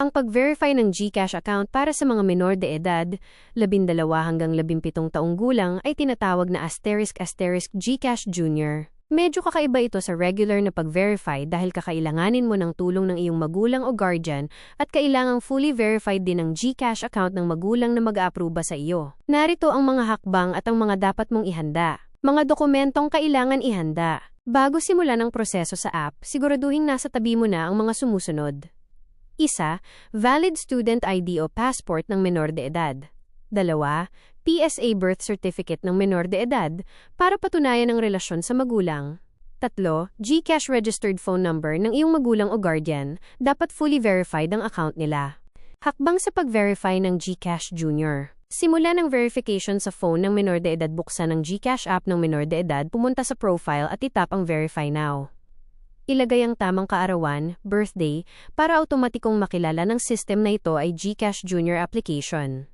Ang pag-verify ng GCash account para sa mga menor de edad, 12 hanggang 17 taong gulang ay tinatawag na *** GCash Junior. Medyo kakaiba ito sa regular na pag-verify dahil kakailanganin mo ng tulong ng iyong magulang o guardian at kailangang fully verified din ang GCash account ng magulang na mag-aaproba sa iyo. Narito ang mga hakbang at ang mga dapat mong ihanda. Mga dokumentong kailangan ihanda. Bago simulan ang proseso sa app, siguraduhin nasa tabi mo na ang mga sumusunod. 1. Valid student ID o passport ng menor de edad. 2. PSA birth certificate ng menor de edad para patunayan ang relasyon sa magulang. 3. GCash registered phone number ng iyong magulang o guardian, dapat fully verified ang account nila. Hakbang sa pag-verify ng GCash Junior. Simula ng verification sa phone ng menor de edad, buksan ang GCash app ng menor de edad, pumunta sa profile at itap ang Verify Now. Ilagay ang tamang kaarawan, birthday, para automatikong makilala ng system na ito ay GCash Junior application.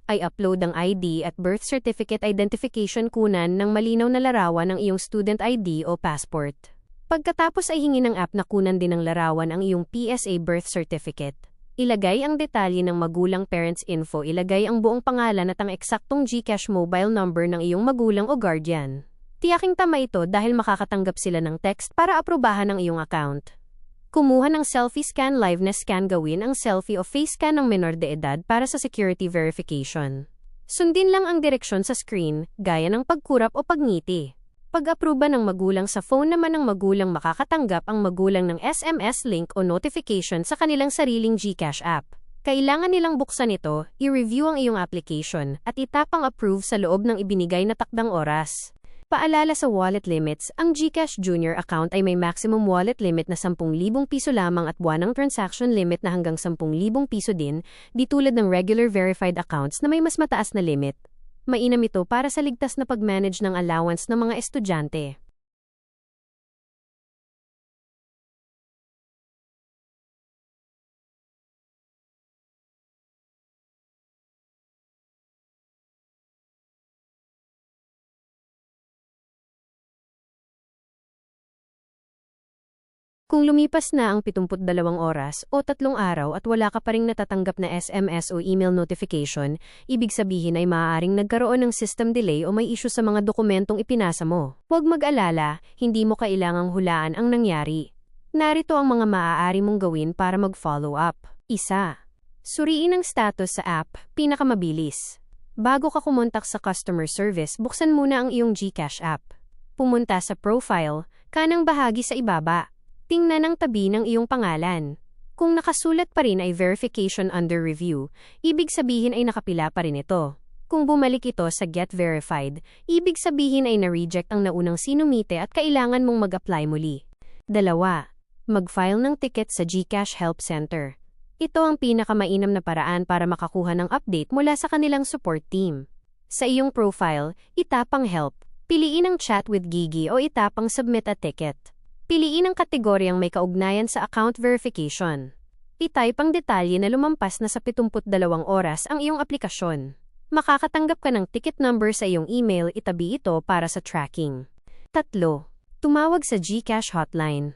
I-upload ang ID at birth certificate identification kunan ng malinaw na larawan ng iyong student ID o passport. Pagkatapos ay hingi ng app na kunan din ng larawan ang iyong PSA birth certificate. Ilagay ang detalye ng magulang parents info, ilagay ang buong pangalan at ang eksaktong GCash mobile number ng iyong magulang o guardian. Tiyaking tama ito dahil makakatanggap sila ng text para aprubahan ang iyong account. Kumuha ng selfie scan, liveness scan, gawin ang selfie o face scan ng menor de edad para sa security verification. Sundin lang ang direksyon sa screen, gaya ng pagkurap o pagngiti. Pag-aproba ng magulang sa phone naman ng magulang, makakatanggap ang magulang ng SMS link o notification sa kanilang sariling GCash app. Kailangan nilang buksan ito, i-review ang iyong application, at itap ang approve sa loob ng ibinigay na takdang oras. Paalala sa wallet limits, ang GCash Junior account ay may maximum wallet limit na 10,000 piso lamang at buwanang transaction limit na hanggang 10,000 piso din, di tulad ng regular verified accounts na may mas mataas na limit. Mainam ito para sa ligtas na pag-manage ng allowance ng mga estudyante. Kung lumipas na ang 72 oras o 3 araw at wala ka pa ring natatanggap na SMS o email notification, ibig sabihin ay maaaring nagkaroon ng system delay o may issue sa mga dokumentong ipinasa mo. Huwag mag-alala, hindi mo kailangang hulaan ang nangyari. Narito ang mga maaari mong gawin para mag-follow up. 1. Suriin ang status sa app, pinakamabilis. Bago ka kumontak sa customer service, buksan muna ang iyong GCash app. Pumunta sa profile, kanang bahagi sa ibaba. Tingnan ang tabi ng iyong pangalan. Kung nakasulat pa rin ay verification under review, ibig sabihin ay nakapila pa rin ito. Kung bumalik ito sa get verified, ibig sabihin ay na-reject ang naunang sinumite at kailangan mong mag-apply muli. 2. Mag-file ng ticket sa GCash Help Center. Ito ang pinakamainam na paraan para makakuha ng update mula sa kanilang support team. Sa iyong profile, itap ang help. Piliin ang chat with Gigi o itap ang submit a ticket. Piliin ang kategoryang may kaugnayan sa account verification. I-type ang detalye na lumampas na sa 72 oras ang iyong aplikasyon. Makakatanggap ka ng ticket number sa iyong email, itabi ito para sa tracking. 3. Tumawag sa GCash hotline.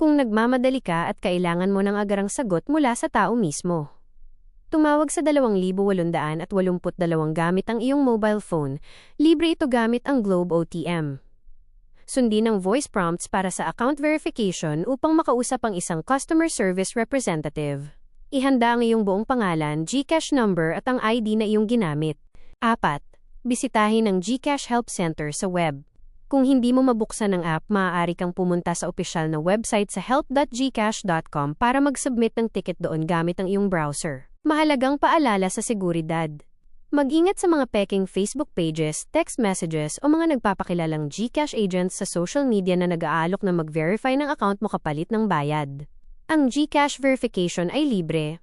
Kung nagmamadali ka at kailangan mo ng agarang sagot mula sa tao mismo. Tumawag sa 2,882 gamit ang iyong mobile phone. Libre ito gamit ang Globe OTM. Sundin ang voice prompts para sa account verification upang makausap ang isang customer service representative. Ihanda ang iyong buong pangalan, GCash number at ang ID na iyong ginamit. 4. Bisitahin ang GCash Help Center sa web. Kung hindi mo mabuksan ang app, maaari kang pumunta sa opisyal na website sa help.gcash.com para mag-submit ng ticket doon gamit ang iyong browser. Mahalagang paalala sa seguridad. Mag-ingat sa mga peking Facebook pages, text messages o mga nagpapakilalang GCash agents sa social media na nag-aalok na mag-verify ng account mo kapalit ng bayad. Ang GCash verification ay libre.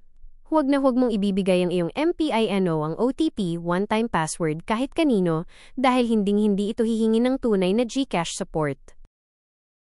Huwag na huwag mong ibibigay ang iyong MPIN o ang OTP, one-time password kahit kanino dahil hinding-hindi ito hihingi ng tunay na GCash support.